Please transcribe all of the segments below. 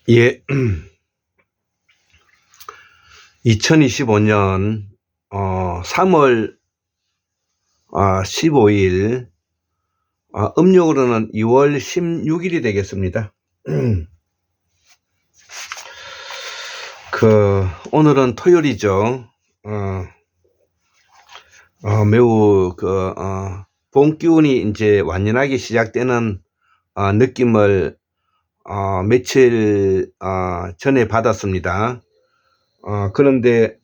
예, 2025년 3월 15일, 음력으로는 2월 16일이 되겠습니다. 오늘은 토요일이죠. 매우 봄 기운이 이제 완연하게 시작되는 느낌을 며칠 전에 받았습니다. 그런데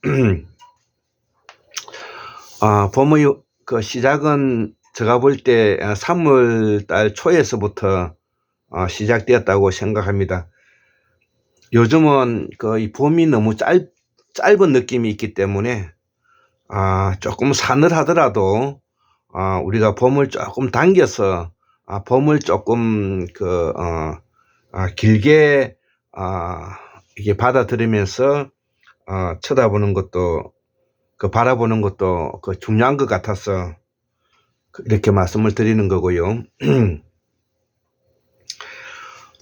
봄의 시작은 제가 볼 때 3월달 초에서부터 시작되었다고 생각합니다. 요즘은 이 봄이 너무 짧은 느낌이 있기 때문에 조금 사늘하더라도 우리가 봄을 조금 당겨서 봄을 조금 길게 이게 받아들이면서 쳐다보는 것도 바라보는 것도 중요한 것 같아서 이렇게 말씀을 드리는 거고요.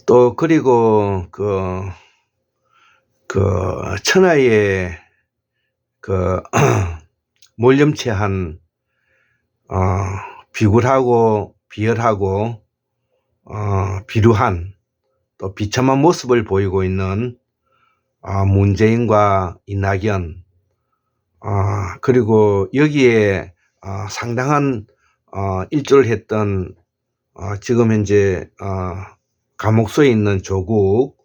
또 그리고 천하의 몰염체한 비굴하고 비열하고 비루한 또 비참한 모습을 보이고 있는 문재인과 이낙연, 그리고 여기에 상당한 일조를 했던 지금 현재 감옥소에 있는 조국,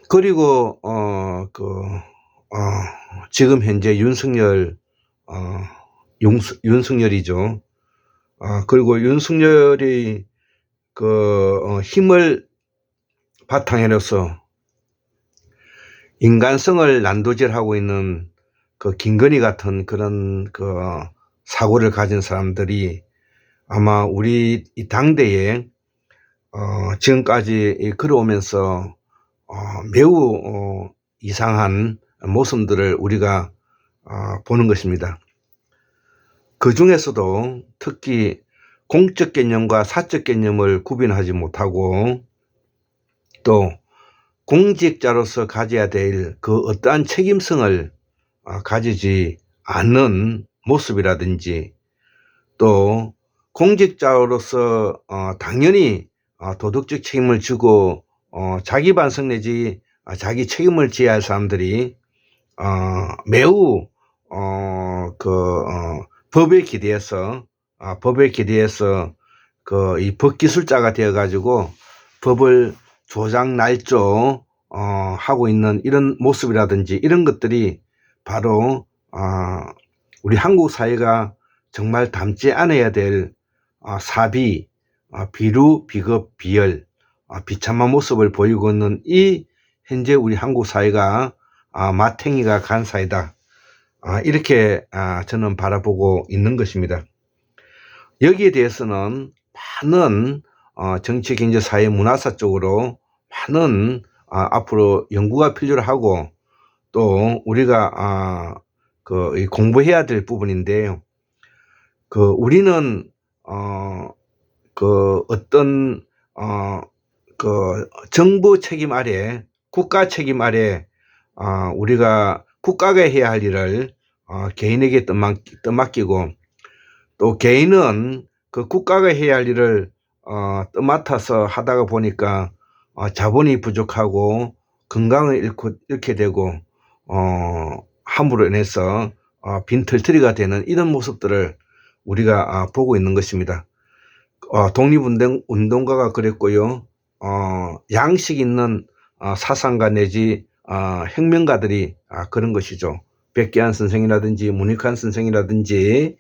그리고 지금 현재 윤석열이죠. 그리고 윤석열이 힘을 바탕으로서 인간성을 난도질하고 있는 김건희 같은 그런 사고를 가진 사람들이 아마 우리 이 당대에 지금까지 걸어오면서 매우 이상한 모습들을 우리가 보는 것입니다. 그 중에서도 특히 공적 개념과 사적 개념을 구분하지 못하고 또 공직자로서 가져야 될 어떠한 책임성을 가지지 않는 모습이라든지, 또 공직자로서 당연히 도덕적 책임을 지고 자기 반성 내지 자기 책임을 지어야 할 사람들이 매우 법에 기대해서 이 법기술자가 되어 가지고 법을 조작 날조 하고 있는 이런 모습이라든지, 이런 것들이 바로 우리 한국 사회가 정말 닮지 않아야 될 사비, 비루, 비겁, 비열, 비참한 모습을 보이고 있는 이 현재 우리 한국 사회가 마탱이가 간 사회다, 이렇게 저는 바라보고 있는 것입니다. 여기에 대해서는 많은 정치, 경제, 사회, 문화사 쪽으로 많은 앞으로 연구가 필요로 하고, 또 우리가 공부해야 될 부분인데요. 우리는 어떤 정부 책임 아래, 국가 책임 아래 우리가 국가가 해야 할 일을 개인에게 떠맡기고, 또 개인은 국가가 해야 할 일을 떠맡아서 하다가 보니까 자본이 부족하고 건강을 잃게 되고 함으로 인해서 빈털터리가 되는 이런 모습들을 우리가 보고 있는 것입니다. 독립운동가가 그랬고요. 양식 있는 사상가 내지 혁명가들이 그런 것이죠. 백계한 선생이라든지 문익환 선생이라든지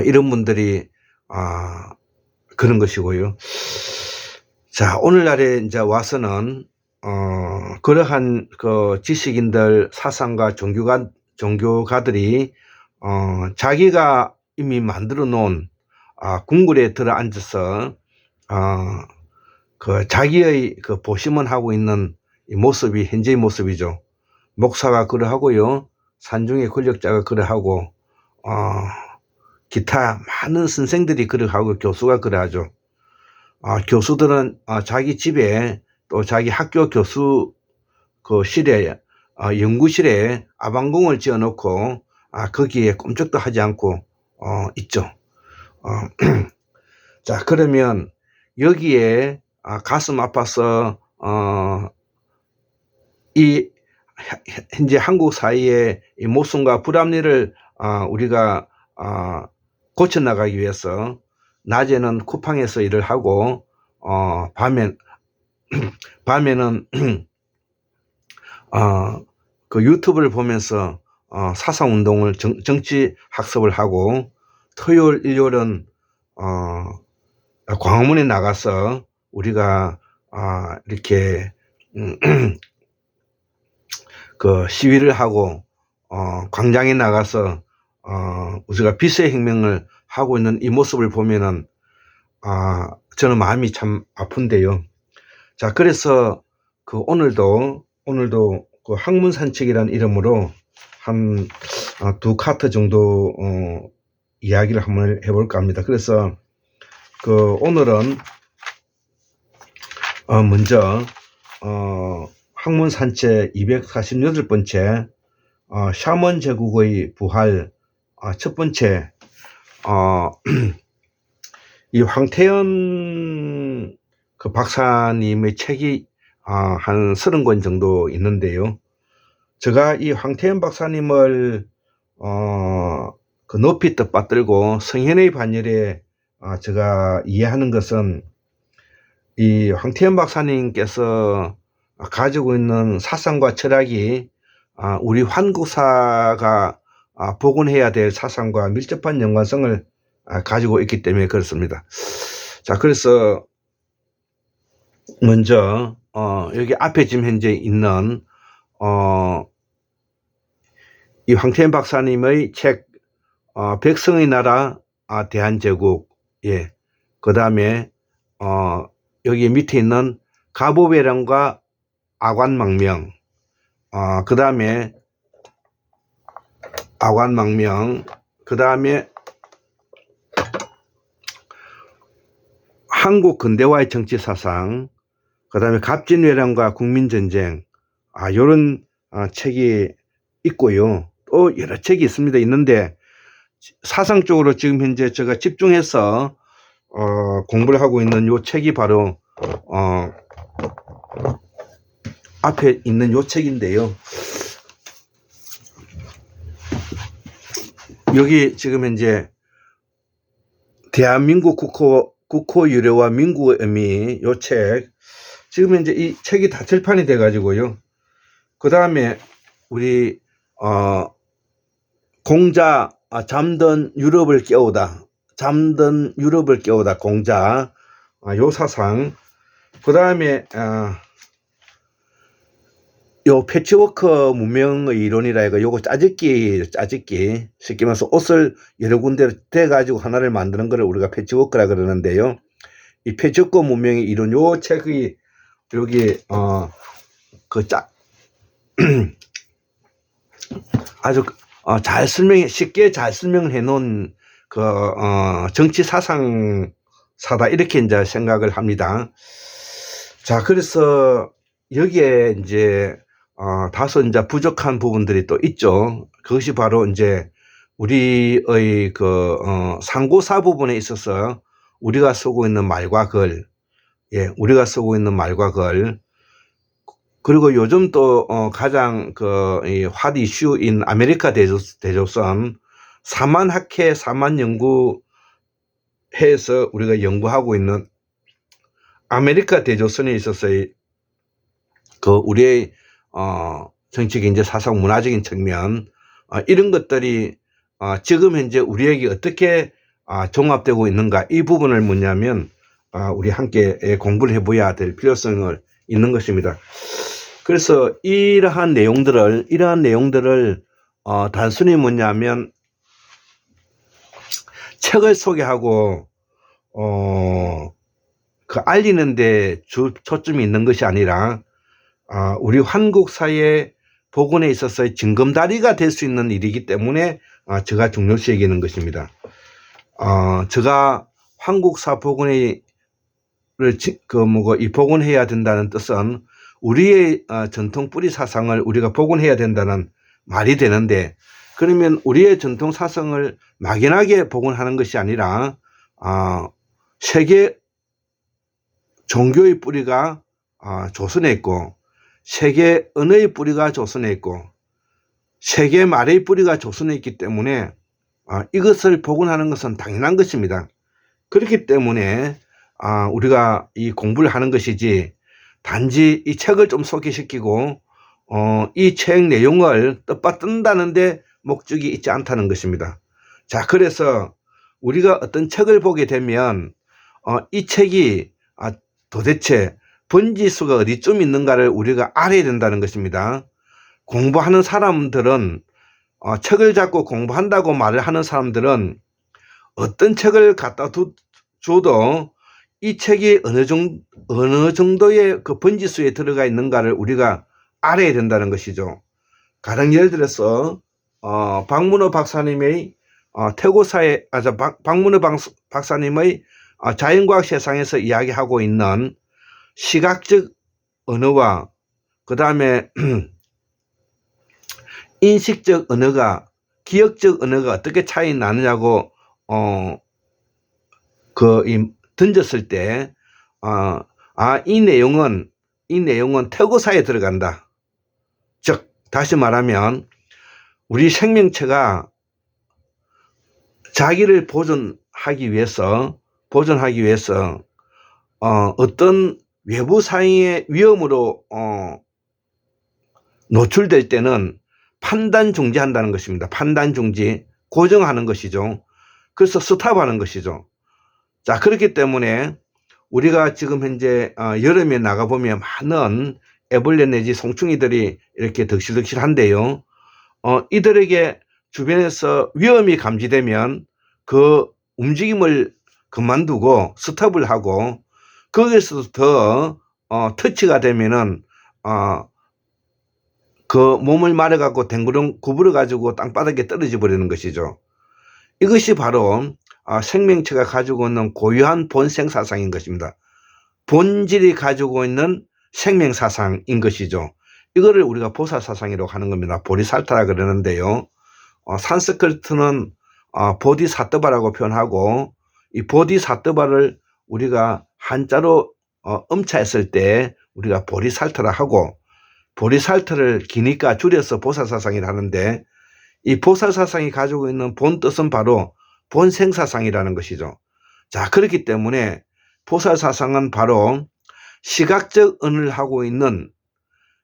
이런 분들이 그런 것이고요. 자, 오늘날에 이제 와서는 그러한 지식인들, 사상가, 종교가들이 자기가 이미 만들어 놓은 궁궐에 들어 앉아서 자기의 보시면 하고 있는 이 모습이 현재의 모습이죠. 목사가 그러하고요, 산중의 권력자가 그러하고 기타 많은 선생들이 그러하고 교수가 그러하죠. 교수들은 자기 집에 또 자기 학교 교수 그 실에 연구실에 아방궁을 지어 놓고 거기에 꼼짝도 하지 않고 있죠. 자, 그러면 여기에 가슴 아파서 이 현재 한국 사회의 이 모순과 불합리를 우리가 고쳐나가기 위해서 낮에는 쿠팡에서 일을 하고 밤에는 그 유튜브를 보면서 사상운동을 정치 학습을 하고 토요일 일요일은 광화문에 나가서 우리가 이렇게 그 시위를 하고 광장에 나가서 우리가 비스의 혁명을 하고 있는 이 모습을 보면은 저는 마음이 참 아픈데요. 자, 그래서 그 오늘도 그 학문 산책이라는 이름으로 한 두 카트 정도 이야기를 한번 해볼까 합니다. 그래서 그 오늘은 먼저 학문 산책 248번째 샤먼 제국의 부활 첫 번째 이 황태현 그 박사님의 책이 한 30권 정도 있는데요. 제가 이 황태현 박사님을 그 높이 뜻받들고 성현의 반열에 제가 이해하는 것은 이 황태현 박사님께서 가지고 있는 사상과 철학이 우리 한국사가 복원해야 될 사상과 밀접한 연관성을 가지고 있기 때문에 그렇습니다. 자, 그래서 먼저 여기 앞에 지금 현재 있는 이 황태현 박사님의 책 백성의 나라 대한제국, 예, 그 다음에 여기 밑에 있는 가보배령과 아관망명, 그 다음에 아관망명, 그 다음에 한국 근대화의 정치사상, 그 다음에 갑진회랑과 국민전쟁, 요런 책이 있고요. 또 여러 책이 있는데 사상적으로 지금 현재 제가 집중해서 공부를 하고 있는 요 책이 바로 앞에 있는 요 책인데요. 여기 지금 현재 대한민국 국호 유래와 민국의 의미 요 책, 지금 현재 이 책이 다 절판이 돼 가지고요. 그 다음에 우리 공자 잠든 유럽을 깨우다 공자 요 사상, 그 다음에 요 패치워크 문명의 이론이라 이거 요거 짜집기 쉽게 말해서 옷을 여러 군데 대 가지고 하나를 만드는 거를 우리가 패치워크라 그러는데요. 이 패치워크 문명의 이론 요 책이 여기 아주 쉽게 잘 설명해 놓은 그 정치 사상사다 이렇게 이제 생각을 합니다. 자, 그래서 여기에 이제 다소 이제 부족한 부분들이 또 있죠. 그것이 바로 이제 우리의 그 상고사 부분에 있어서 우리가 쓰고 있는 말과 글, 예, 우리가 쓰고 있는 말과 글, 그리고 요즘 또 가장 이 핫 이슈인 아메리카 대조선 사만학회 사만연구회에서 우리가 연구하고 있는 아메리카 대조선에 있어서의 그 우리의 정치, 경제, 사상, 문화적인 측면 이런 것들이 지금 현재 우리에게 어떻게 종합되고 있는가, 이 부분을 뭐냐면 우리 함께 공부를 해봐야 될 필요성을 있는 것입니다. 그래서 이러한 내용들을 단순히 뭐냐면 책을 소개하고 그 알리는데 초점이 있는 것이 아니라 우리 한국 사회 복원에 있어서의 징검다리가 될 수 있는 일이기 때문에 제가 중요시 여기는 것입니다. 제가 한국사 복원의 이 복원해야 된다는 뜻은 우리의 전통 뿌리 사상을 우리가 복원해야 된다는 말이 되는데, 그러면 우리의 전통 사상을 막연하게 복원하는 것이 아니라 세계 종교의 뿌리가 조선에 있고, 세계 언어의 뿌리가 조선에 있고, 세계 말의 뿌리가 조선에 있기 때문에 이것을 복원하는 것은 당연한 것입니다. 그렇기 때문에 우리가 이 공부를 하는 것이지, 단지 이 책을 좀 소개시키고 이 책 내용을 뜻받든다는 데 목적이 있지 않다는 것입니다. 자, 그래서 우리가 어떤 책을 보게 되면 이 책이 도대체 번지수가 어디쯤 있는가를 우리가 알아야 된다는 것입니다. 공부하는 사람들은 책을 잡고 공부한다고 말을 하는 사람들은 어떤 책을 갖다 줘도 이 책이 어느 정도의 그 번지수에 들어가 있는가를 우리가 알아야 된다는 것이죠. 가령 예를 들어서 박문호 박사님의 박문호 박사님의 자연과학 세상에서 이야기하고 있는 시각적 언어와 그 다음에 인식적 언어가, 기억적 언어가 어떻게 차이 나느냐고 던졌을 때 이 내용은 태고사에 들어간다. 즉 다시 말하면 우리 생명체가 자기를 보존하기 위해서 어떤 외부 상황의 위험으로 노출될 때는 판단 중지한다는 것입니다. 판단 중지, 고정하는 것이죠. 그래서 스탑하는 것이죠. 자, 그렇기 때문에 우리가 지금 현재 여름에 나가보면 많은 애벌레 내지 송충이들이 이렇게 덕실덕실한데요. 이들에게 주변에서 위험이 감지되면 그 움직임을 그만두고 스톱을 하고, 거기서 더 터치가 되면은 그 몸을 말아갖고 댕구렁 구부러가지고 땅바닥에 떨어져 버리는 것이죠. 이것이 바로 생명체가 가지고 있는 고유한 본생사상인 것입니다. 본질이 가지고 있는 생명사상인 것이죠. 이거를 우리가 보살사상이라고 하는 겁니다. 보리살타라 그러는데요. 산스크리트는 보디사뜨바라고 표현하고, 이 보디사뜨바를 우리가 한자로 음차했을 때 우리가 보리살타라 하고, 보리살타를 기니까 줄여서 보살사상이라 하는데, 이 보살사상이 가지고 있는 본 뜻은 바로 본생사상이라는 것이죠. 자, 그렇기 때문에 보살사상은 바로 시각적 언어를 하고 있는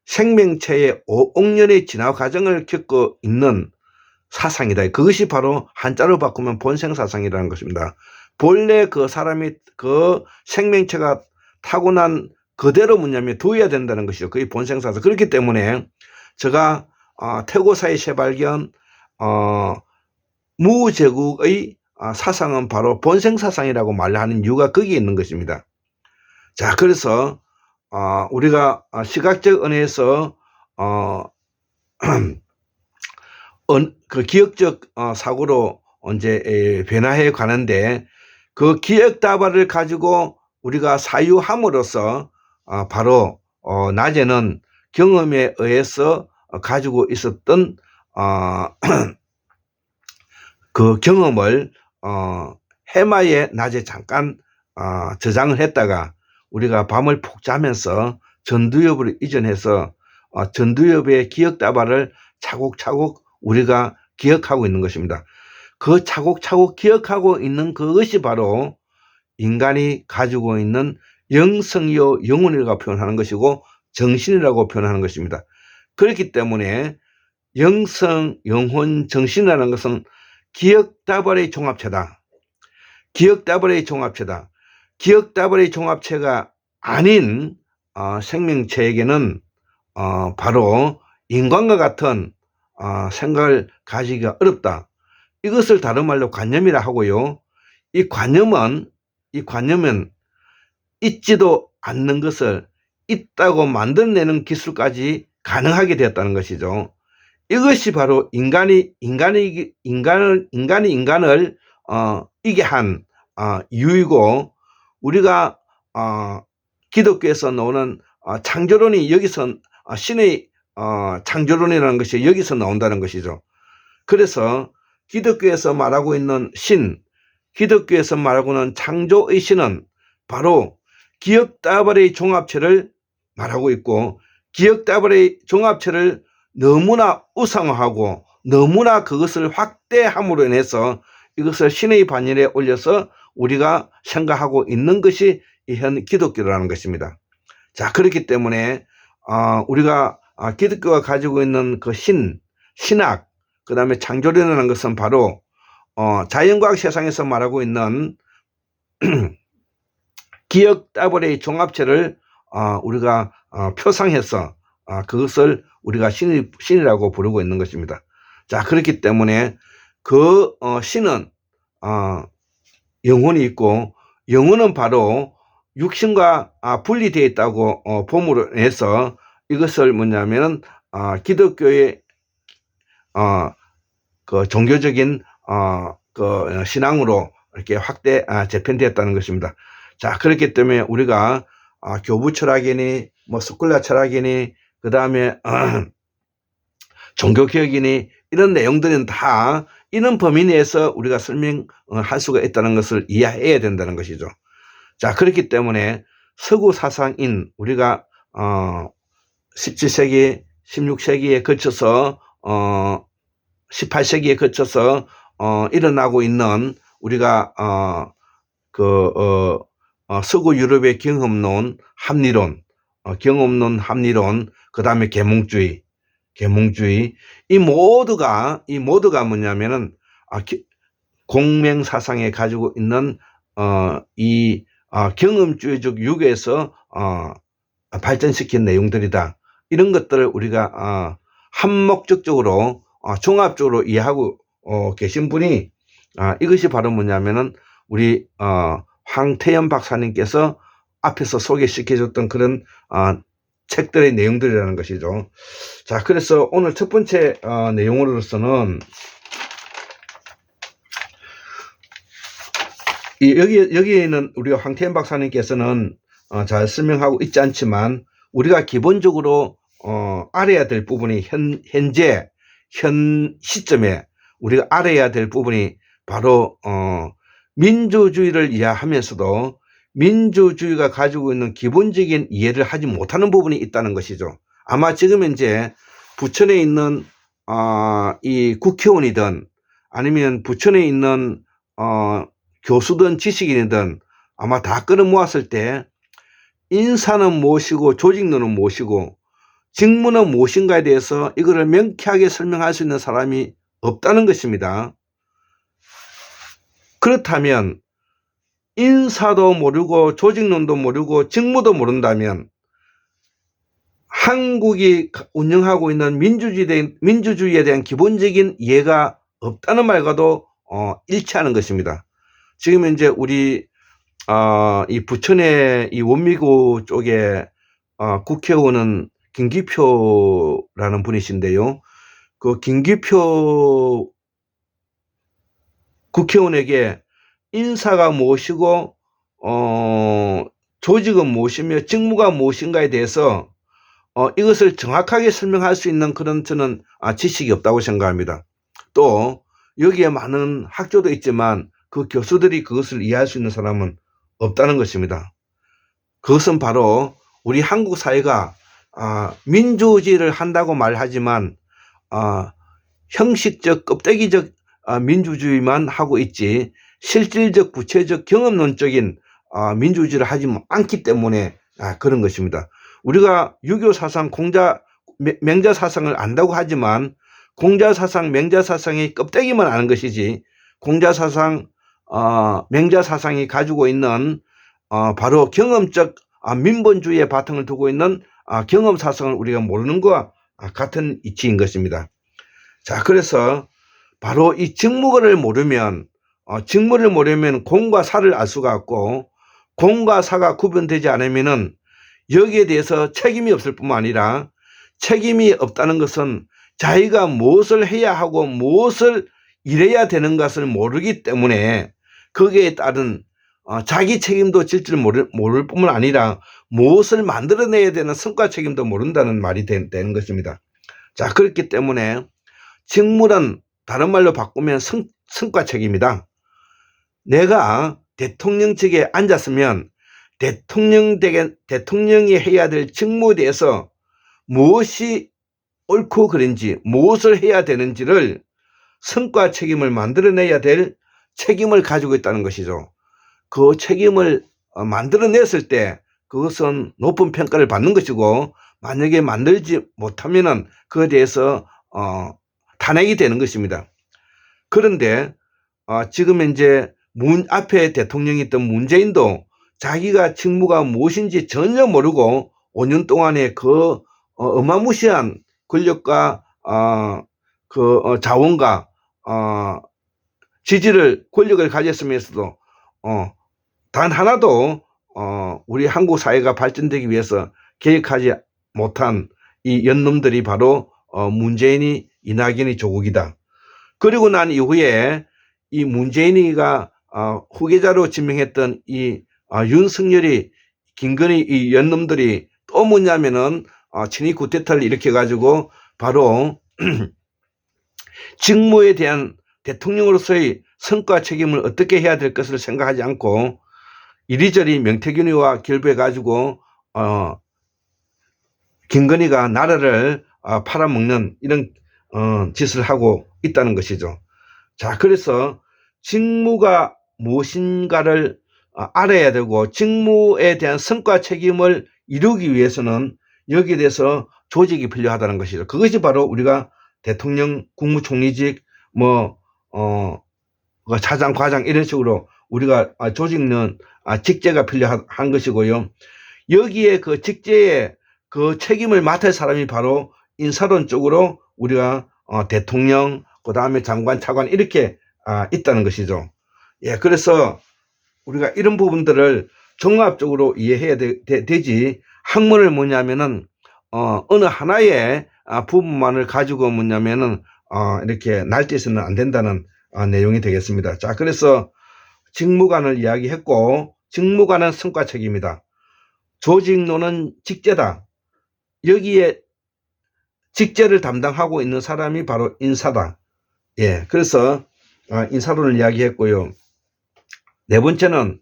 생명체의 5억 년의 진화 과정을 겪고 있는 사상이다. 그것이 바로 한자로 바꾸면 본생사상이라는 것입니다. 본래 그 사람이 그 생명체가 타고난 그대로 뭐냐면 두어야 된다는 것이죠. 그게 본생사상. 그렇기 때문에 제가 태고사의 재발견, 무제국의 사상은 바로 본생사상이라고 말하는 이유가 거기에 있는 것입니다. 자, 그래서 우리가 시각적 언어에서 그 기억적 사고로 이제 변화해 가는데, 그 기억 다발을 가지고 우리가 사유함으로써 바로 낮에는 경험에 의해서 가지고 있었던 그 경험을 해마에 낮에 잠깐 저장을 했다가 우리가 밤을 푹 자면서 전두엽으로 이전해서 전두엽의 기억 다발을 차곡차곡 우리가 기억하고 있는 것입니다. 그 차곡차곡 기억하고 있는 그것이 바로 인간이 가지고 있는 영성이요 영혼이라고 표현하는 것이고, 정신이라고 표현하는 것입니다. 그렇기 때문에 영성, 영혼, 정신이라는 것은 기억다발의 종합체다. 기억다발의 종합체다. 기억다발의 종합체가 아닌 생명체에게는 바로 인간과 같은 생각을 가지기가 어렵다. 이것을 다른 말로 관념이라 하고요. 이 관념은 있지도 않는 것을 있다고 만들어내는 기술까지 가능하게 되었다는 것이죠. 이것이 바로 인간이 인간을 이게 한 이유이고, 우리가 기독교에서 나오는 창조론이 여기서 신의 창조론이라는 것이 여기서 나온다는 것이죠. 그래서 기독교에서 말하고 있는 신, 기독교에서 말하고는 창조의 신은 바로 기역다발의 종합체를 말하고 있고, 기역다발의 종합체를 너무나 우상화하고 너무나 그것을 확대함으로 인해서 이것을 신의 반열에 올려서 우리가 생각하고 있는 것이 현 기독교라는 것입니다. 자, 그렇기 때문에 우리가 기독교가 가지고 있는 그 신학, 그 다음에 창조론이라는 것은 바로 자연과학 세상에서 말하고 있는 기역다발의 종합체를 우리가 표상해서 그것을 우리가 신이라고 부르고 있는 것입니다. 자, 그렇기 때문에 그 신은 영혼이 있고, 영혼은 바로 육신과 분리되어 있다고 봄으로 해서 이것을 뭐냐면 기독교의 그 종교적인 그 신앙으로 이렇게 확대 재편되었다는 것입니다. 자, 그렇기 때문에 우리가 교부 철학이니 뭐 스콜라 철학이니 그 다음에 종교개혁이니 이런 내용들은 다 이런 범위 내에서 우리가 설명할 수가 있다는 것을 이해해야 된다는 것이죠. 자, 그렇기 때문에 서구 사상인 우리가 17세기, 16세기에 거쳐서 18세기에 거쳐서 일어나고 있는 우리가 서구 유럽의 경험론, 합리론, 그 다음에 계몽주의, 이 모두가 뭐냐면은 공명사상에 가지고 있는 이 경험주의적 유교에서 발전시킨 내용들이다. 이런 것들을 우리가 한목적적으로 종합적으로 이해하고 계신 분이 이것이 바로 뭐냐면은 우리 황태현 박사님께서 앞에서 소개시켜줬던 그런 책들의 내용들이라는 것이죠. 자, 그래서 오늘 첫 번째 내용으로서는 여기에는 우리가 황태현 박사님께서는 잘 설명하고 있지 않지만 우리가 기본적으로 알아야 될 부분이 현 시점에 우리가 알아야 될 부분이 바로 민주주의를 이해하면서도 민주주의가 가지고 있는 기본적인 이해를 하지 못하는 부분이 있다는 것이죠. 아마 지금 현재 부천에 있는 이 국회의원이든 아니면 부천에 있는 교수든 지식인이든 아마 다 끌어모았을 때 인사는 무엇이고 조직론은 무엇이고 직무는 무엇인가에 대해서 이거를 명쾌하게 설명할 수 있는 사람이 없다는 것입니다. 그렇다면 인사도 모르고 조직론도 모르고 직무도 모른다면 한국이 운영하고 있는 민주주의에 대한 기본적인 이해가 없다는 말과도 일치하는 것입니다. 지금 현재 우리 이 부천의 이 원미구 쪽에 국회의원은 김기표라는 분이신데요. 그 김기표 국회의원에게 인사가 무엇이고 조직은 무엇이며 직무가 무엇인가에 대해서 이것을 정확하게 설명할 수 있는 그런 저는 지식이 없다고 생각합니다. 또 여기에 많은 학교도 있지만 그 교수들이 그것을 이해할 수 있는 사람은 없다는 것입니다. 그것은 바로 우리 한국 사회가 민주주의를 한다고 말하지만 형식적 껍데기적 민주주의만 하고 있지 실질적 구체적 경험론적인 민주주의를 하지 않기 때문에 그런 것입니다. 우리가 유교 사상, 맹자 사상을 안다고 하지만 공자 사상, 맹자 사상의 껍데기만 아는 것이지 공자 사상, 맹자 사상이 가지고 있는 바로 경험적 민본주의의 바탕을 두고 있는 경험 사상을 우리가 모르는 것과 같은 이치인 것입니다. 자, 그래서 바로 이 직무를 모르면 공과 사를 알 수가 없고 공과 사가 구분되지 않으면은 여기에 대해서 책임이 없을 뿐만 아니라 책임이 없다는 것은 자기가 무엇을 해야 하고 무엇을 이래야 되는 것을 모르기 때문에 거기에 따른 자기 책임도 질 줄 모를 뿐만 아니라 무엇을 만들어내야 되는 성과 책임도 모른다는 말이 되는 것입니다. 자, 그렇기 때문에 직무는 다른 말로 바꾸면 성과 책임이다. 내가 대통령직에 앉았으면 대통령이 해야 될 직무에 대해서 무엇이 옳고 그른지, 무엇을 해야 되는지를 성과 책임을 만들어내야 될 책임을 가지고 있다는 것이죠. 그 책임을 만들어냈을 때 그것은 높은 평가를 받는 것이고, 만약에 만들지 못하면은 그에 대해서 탄핵이 되는 것입니다. 그런데 지금 현재 앞에 대통령이 있던 문재인도 자기가 직무가 무엇인지 전혀 모르고 5년 동안에 그 어마무시한 권력과 자원과 권력을 가졌으면서도 단 하나도 우리 한국 사회가 발전되기 위해서 계획하지 못한 이 연놈들이 바로 문재인이, 이낙연이, 조국이다. 그리고 난 이후에 이 문재인이가 후계자로 지명했던 이 윤석열이, 김건희, 이 연놈들이 또 뭐냐면은 친위 쿠데타를 일으켜가지고 바로 직무에 대한 대통령으로서의 성과 책임을 어떻게 해야 될 것을 생각하지 않고 이리저리 명태균이와 결부해가지고 김건희가 나라를 팔아먹는 이런 짓을 하고 있다는 것이죠. 자, 그래서 직무가 무엇인가를 알아야 되고, 직무에 대한 성과 책임을 이루기 위해서는 여기에 대해서 조직이 필요하다는 것이죠. 그것이 바로 우리가 대통령, 국무총리직, 차장, 과장 이런 식으로 우리가 조직은 직제가 필요한 것이고요. 여기에 그 직제에 그 책임을 맡을 사람이 바로 인사론 쪽으로 우리가 대통령, 그 다음에 장관, 차관 이렇게 있다는 것이죠. 예, 그래서 우리가 이런 부분들을 종합적으로 이해해야 되지, 학문을 뭐냐면은 어느 하나의 부분만을 가지고 뭐냐면은 이렇게 날뛰어서는 안 된다는 내용이 되겠습니다. 자, 그래서 직무관을 이야기했고, 직무관은 성과 책임이다. 조직론은 직제다. 여기에 직제를 담당하고 있는 사람이 바로 인사다. 예, 그래서 인사론을 이야기했고요. 네 번째는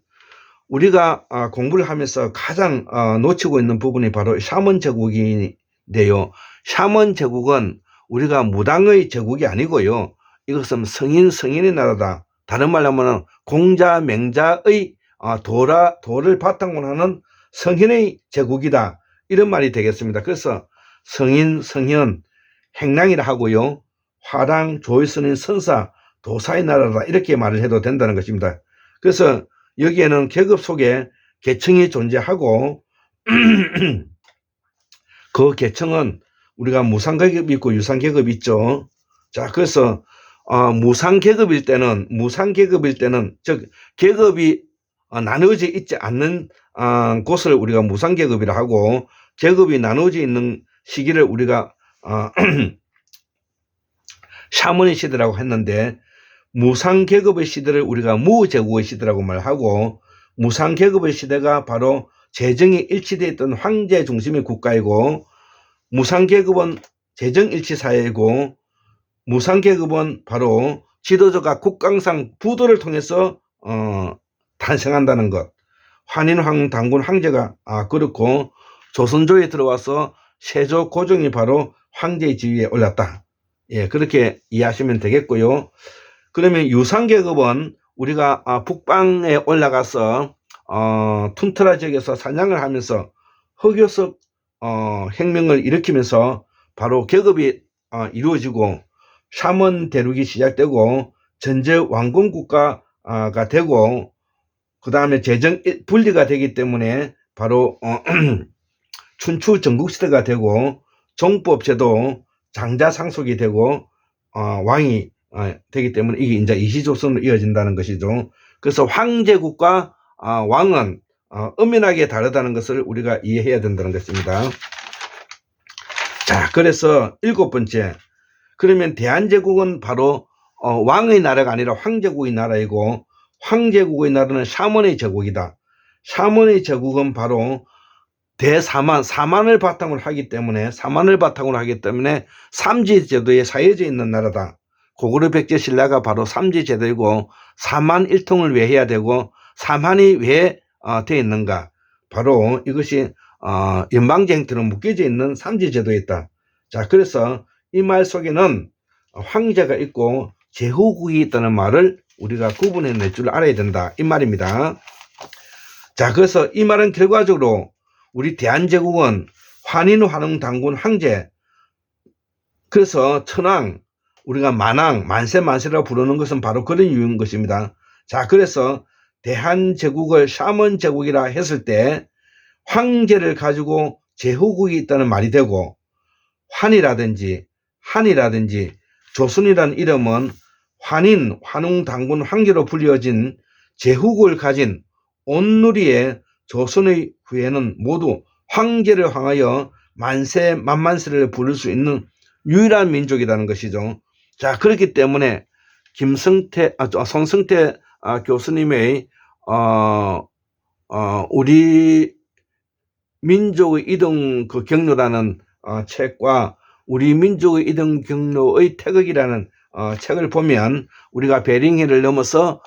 우리가 공부를 하면서 가장 놓치고 있는 부분이 바로 샤먼 제국인데요. 샤먼 제국은 우리가 무당의 제국이 아니고요. 이것은 성인의 나라다. 다른 말로 하면 공자, 맹자의 도를 바탕으로 하는 성인의 제국이다. 이런 말이 되겠습니다. 그래서 성인, 성현, 행랑이라 하고요. 화랑, 조의선인, 선사, 도사의 나라다. 이렇게 말을 해도 된다는 것입니다. 그래서 여기에는 계급 속에 계층이 존재하고 그 계층은 우리가 무상계급이 있고 유상계급이 있죠. 자, 그래서 무상계급일 때는 즉 계급이 나누어져 있지 않는 곳을 우리가 무상계급이라 하고, 계급이 나누어져 있는 시기를 우리가 샤먼의 시대라고 했는데, 무상계급의 시대를 우리가 무제국의 시대라고 말하고, 무상계급의 시대가 바로 재정이 일치되어 있던 황제 중심의 국가이고, 무상계급은 재정일치 사회이고, 무상계급은 바로 지도자가 국강상 부도를 통해서 탄생한다는 것. 환인, 당군, 황제가 그렇고, 조선조에 들어와서 세조, 고종이 바로 황제의 지위에 올랐다. 예, 그렇게 이해하시면 되겠고요. 그러면 유상계급은 우리가 북방에 올라가서 툰트라 지역에서 사냥을 하면서 흑요석 혁명을 일으키면서 바로 계급이 이루어지고 샤먼 대륙이 시작되고 전제 왕권 국가가 되고, 그 다음에 재정 분리가 되기 때문에 바로 춘추 전국시대가 되고, 종법제도 장자상속이 되고 왕이 되기 때문에 이게 이제 이시조선으로 이어진다는 것이죠. 그래서 황제국과 왕은 엄연하게 다르다는 것을 우리가 이해해야 된다는 것입니다. 자, 그래서 7번째, 그러면 대한제국은 바로 왕의 나라가 아니라 황제국의 나라이고, 황제국의 나라는 샤먼의 제국이다. 샤먼의 제국은 바로 사만을 바탕으로 하기 때문에 삼지제도에 사해져 있는 나라다. 고구려 백제 신라가 바로 삼지제도이고 사만 일통을 왜 해야 되고 사만이 왜 되어 있는가? 바로 이것이 연방제 형태로 묶여져 있는 삼지제도에 있다. 자, 그래서 이 말 속에는 황제가 있고 제후국이 있다는 말을 우리가 구분해낼 줄 알아야 된다, 이 말입니다. 자, 그래서 이 말은 결과적으로 우리 대한제국은 환인, 환웅, 단군, 황제, 그래서 천황, 우리가 만왕, 만세라고 부르는 것은 바로 그런 이유인 것입니다. 자, 그래서 대한제국을 샤먼제국이라 했을 때 황제를 가지고 제후국이 있다는 말이 되고, 한이라든지 조선이라는 이름은 환인, 환웅, 단군, 황제로 불려진 제후국을 가진 온누리의 조선의 후예는 모두 황제를 향하여 만세, 만만세를 부를 수 있는 유일한 민족이라는 것이죠. 자, 그렇기 때문에 손승태 교수님의 우리 민족의 이동 경로라는 책과 우리 민족의 이동 경로의 태극이라는 책을 보면 우리가 베링해를 넘어서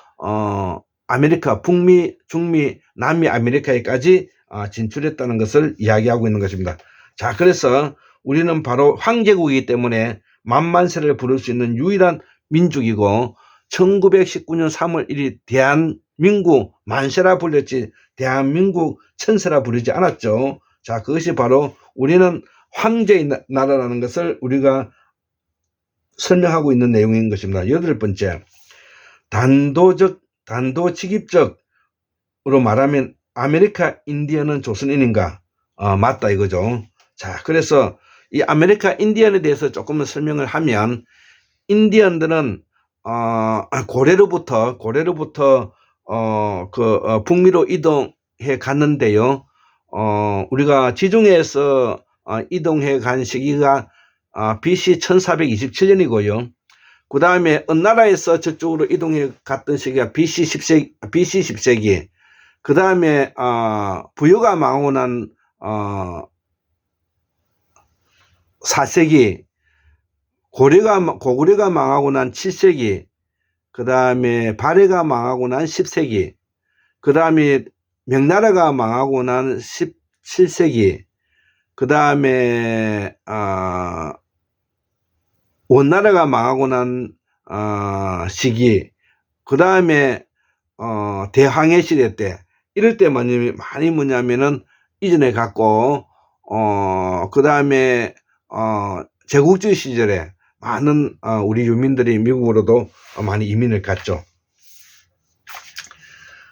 아메리카, 북미, 중미, 남미 아메리카에까지 진출했다는 것을 이야기하고 있는 것입니다. 자, 그래서 우리는 바로 황제국이기 때문에 만만세를 부를 수 있는 유일한 민족이고 1919년 3월 1일 대한민국 만세라 불렸지 대한민국 천세라 부르지 않았죠. 자, 그것이 바로 우리는 황제의 나라라는 것을 우리가 설명하고 있는 내용인 것입니다. 8번째, 단도직입적으로 말하면 아메리카 인디언은 조선인인가? 맞다 이거죠. 자, 그래서 이 아메리카 인디언에 대해서 조금 설명을 하면, 인디언들은 고래로부터 북미로 이동해 갔는데요. 우리가 지중해에서 이동해 간 시기가 BC 1427년이고요. 그 다음에 은나라에서 저쪽으로 이동해 갔던 시기가 BC 10세기. 그 다음에 부여가 망하고 난 4세기, 고구려가 망하고 난 7세기, 그 다음에 발해가 망하고 난 10세기, 그 다음에 명나라가 망하고 난 17세기, 그 다음에 원나라가 망하고 난 시기, 그 다음에 대항해 시대 때, 이럴 때 많이 뭐냐면은 이전에 갔고, 그 다음에 제국주의 시절에 많은 우리 유민들이 미국으로도 많이 이민을 갔죠.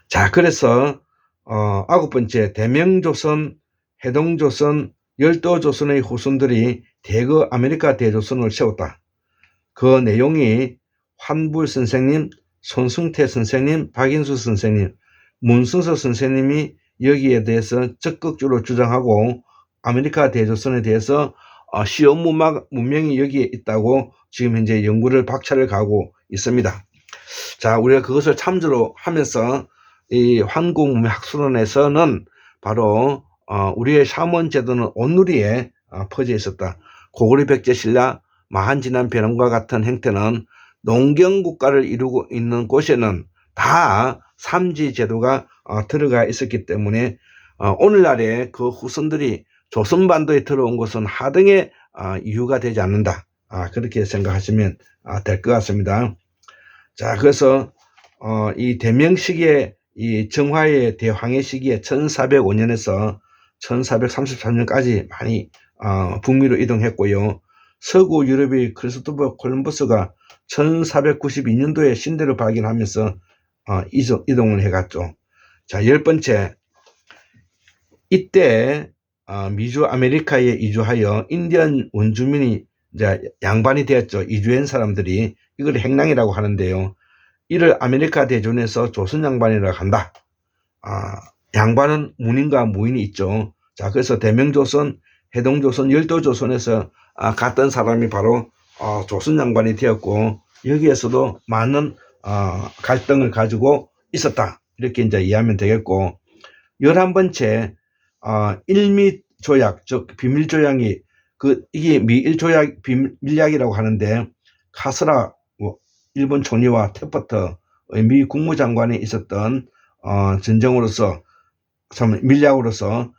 자, 그래서 9번째, 대명조선, 해동조선, 열도조선의 후손들이 대거 아메리카 대조선을 세웠다. 그 내용이 환불 선생님, 손승태 선생님, 박인수 선생님, 문승서 선생님이 여기에 대해서 적극적으로 주장하고 아메리카 대조선에 대해서 시험 문명이 여기에 있다고 지금 현재 연구를 박차를 가고 있습니다. 자, 우리가 그것을 참조로 하면서 이 한국문명학술원에서는 바로 우리의 샤먼 제도는 온누리에 퍼져 있었다. 고구려 백제 신라 마한진한 변함과 같은 형태는 농경국가를 이루고 있는 곳에는 다 삼지 제도가 들어가 있었기 때문에 오늘날의 그 후손들이 조선반도에 들어온 것은 하등의 이유가 되지 않는다. 그렇게 생각하시면 될 것 같습니다. 자, 그래서 이 대명 시기에 이 정화의 대황해 시기에 1405년에서 1433년까지 많이 북미로 이동했고요. 서구 유럽의 크리스토퍼 콜럼버스가 1492년도에 신대를 발견하면서 이동을 해갔죠. 자, 10번째, 이때 미주 아메리카에 이주하여 인디언 원주민이 이제 양반이 되었죠. 이주한 사람들이 이걸 행랑이라고 하는데요. 이를 아메리카 대조선에서 조선 양반이라고 한다. 양반은 문인과 무인이 있죠. 자, 그래서 대명조선, 해동조선, 열도조선에서 갔던 사람이 바로 조선 양반이 되었고, 여기에서도 많은 갈등을 가지고 있었다. 이렇게 이제 이해하면 되겠고, 11번째, 일미 조약, 즉, 비밀 조약이, 이게 미일 조약, 비밀약이라고 하는데, 카스라, 일본 총리와 테퍼트의 미 국무장관이 있었던, 전쟁으로서, 참, 밀약으로서,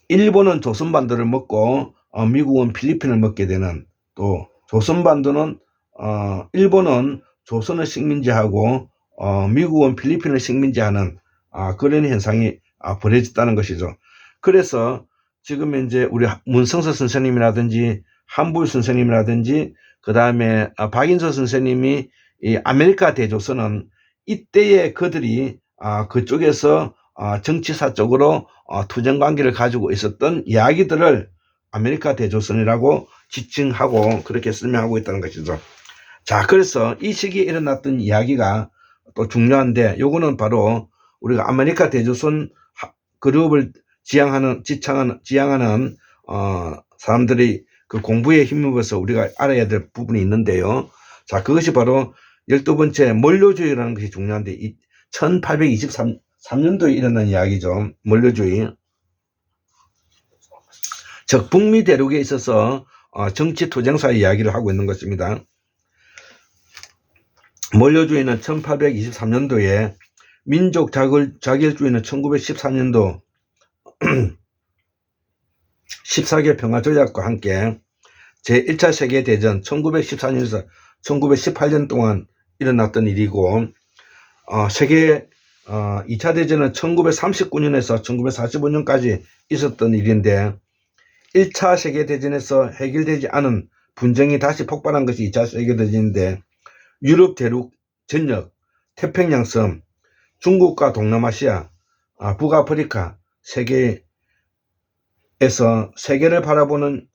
일본은 조선반도를 먹고, 미국은 필리핀을 먹게 되는, 또, 조선반도는, 일본은 조선을 식민지하고, 미국은 필리핀을 식민지하는, 그런 현상이 벌어졌다는 것이죠. 그래서 지금 이제 우리 문성서 선생님이라든지 한불 선생님이라든지 그 다음에 박인서 선생님이 이 아메리카 대조선은 이때에 그들이 그쪽에서 정치사적으로 투쟁 관계를 가지고 있었던 이야기들을 아메리카 대조선이라고 지칭하고 그렇게 설명하고 있다는 것이죠. 자, 그래서 이 시기에 일어났던 이야기가 또 중요한데, 요거는 바로 우리가 아메리카 대조선 그룹을 지향하는 사람들이 그 공부에 힘입어서 우리가 알아야 될 부분이 있는데요. 자, 그것이 바로 12번째 몰려주의라는 것이 중요한데, 1823년도에 일어난 이야기죠. 몰려주의. 즉, 북미 대륙에 있어서 정치 투쟁사의 이야기를 하고 있는 것입니다. 몰려주의는 1823년도에, 민족 자결주의는 1914년도 14개 평화조약과 함께 제1차 세계대전 1914년에서 1918년 동안 일어났던 일이고, 2차 대전은 1939년에서 1945년까지 있었던 일인데, 1차 세계대전에서 해결되지 않은 분쟁이 다시 폭발한 것이 2차 세계대전인데, 유럽 대륙 전역, 태평양섬, 중국과 동남아시아, 북아프리카 세계에서 세계를 바라보는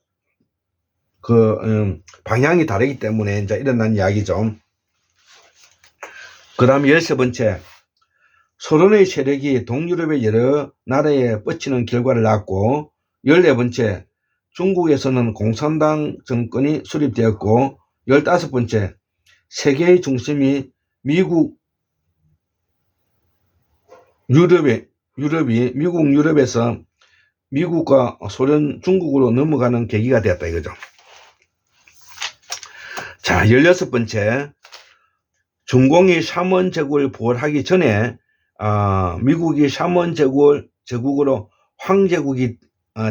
방향이 다르기 때문에 이제 일어난 이야기죠. 그 다음 13번째, 소련의 세력이 동유럽의 여러 나라에 뻗치는 결과를 낳았고, 14번째, 중국에서는 공산당 정권이 수립되었고, 15번째, 세계의 중심이 미국 유럽에서 미국과 소련, 중국으로 넘어가는 계기가 되었다 이거죠. 자, 16번째, 중공이 샤먼 제국을 부활하기 전에 미국이 샤먼 제국으로 황제국이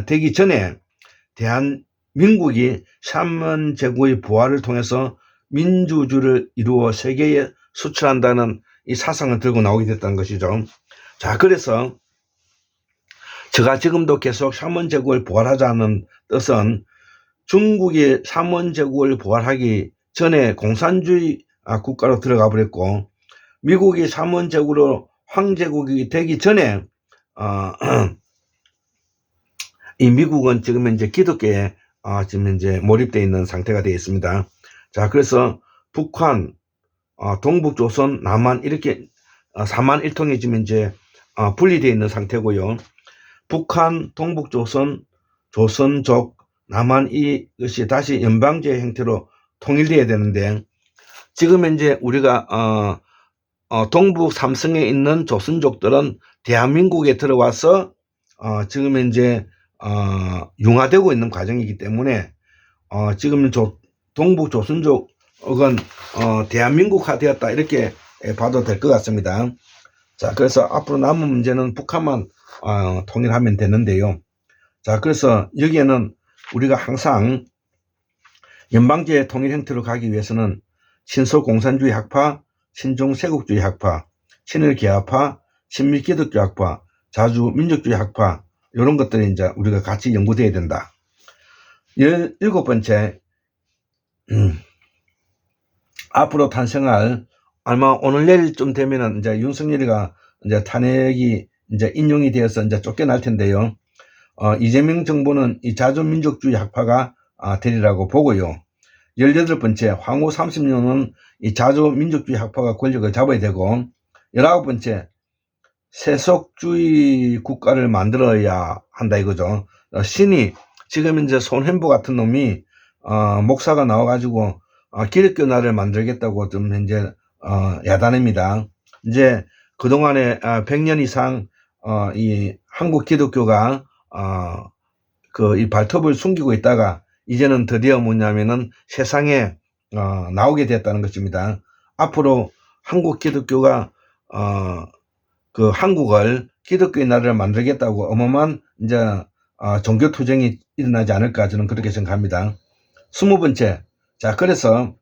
되기 전에 대한민국이 샤먼 제국의 부활을 통해서 민주주의를 이루어 세계에 수출한다는 이 사상을 들고 나오게 됐다는 것이죠. 자, 그래서 제가 지금도 계속 샤먼 제국을 부활하자는 뜻은, 중국이 샤먼 제국을 부활하기 전에 공산주의 국가로 들어가 버렸고, 미국이 샤먼 제국으로 황제국이 되기 전에 이 미국은 지금 이제 기독교에 지금 이제 몰입되어 있는 상태가 되어 있습니다. 자, 그래서 북한, 동북조선, 남한 이렇게 4만1통이 지금 이제 분리되어 있는 상태고요. 북한, 동북조선, 조선족, 남한 이것이 다시 연방제 형태로 통일되어야 되는데, 지금 이제 우리가 동북 삼성에 있는 조선족들은 대한민국에 들어와서 지금 이제 융화되고 있는 과정이기 때문에 지금 동북 조선족은 대한민국화 되었다 이렇게 봐도 될 것 같습니다. 자, 그래서 앞으로 남은 문제는 북한만 통일하면 되는데요. 자, 그래서 여기에는 우리가 항상 연방제 통일 형태로 가기 위해서는 친소공산주의 학파, 친중세국주의 학파, 친일개화파, 친미기독교 학파, 자주민족주의 학파, 이런 것들이 이제 우리가 같이 연구돼야 된다. 17번째, 앞으로 탄생할, 아마 오늘 내일쯤 되면은 이제 윤석열이가 이제 탄핵이 이제 인용이 되어서 이제 쫓겨날 텐데요. 이재명 정부는 이 자주민족주의 학파가 되리라고 보고요. 18번째, 향후 30년은 이 자주민족주의 학파가 권력을 잡아야 되고, 19번째, 세속주의 국가를 만들어야 한다 이거죠. 신이 지금 이제 손hen보 같은 놈이 목사가 나와가지고 기독교 나라를 만들겠다고 좀 현재 야단입니다. 이제 그동안에 100년 이상 이 한국 기독교가 이 발톱을 숨기고 있다가 이제는 드디어 뭐냐면은 세상에 나오게 됐다는 것입니다. 앞으로 한국 기독교가 그 한국을 기독교의 나라를 만들겠다고 어마어마한 이제 종교 투쟁이 일어나지 않을까 저는 그렇게 생각합니다. 20번째, 자 그래서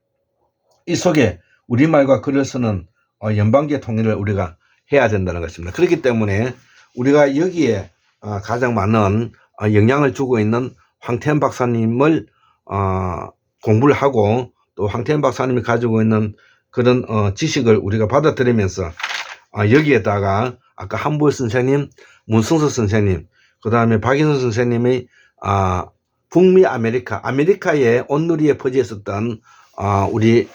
이 속에 우리말과 글을 쓰는 연방제 통일을 우리가 해야 된다는 것입니다. 그렇기 때문에 우리가 여기에 가장 많은 영향을 주고 있는 황태현 박사님을 공부를 하고 또 황태현 박사님이 가지고 있는 그런 지식을 우리가 받아들이면서 여기에다가 아까 한보일 선생님, 문승수 선생님, 그 다음에 박인선 선생님의 북미 아메리카의 온누리에 퍼져 있었던 우리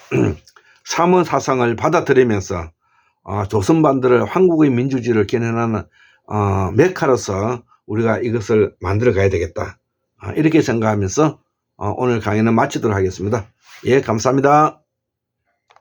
삼원 사상을 받아들이면서 조선반도를 한국의 민주주의를 견인하는 메카로서 우리가 이것을 만들어 가야 되겠다. 이렇게 생각하면서 오늘 강의는 마치도록 하겠습니다. 예, 감사합니다.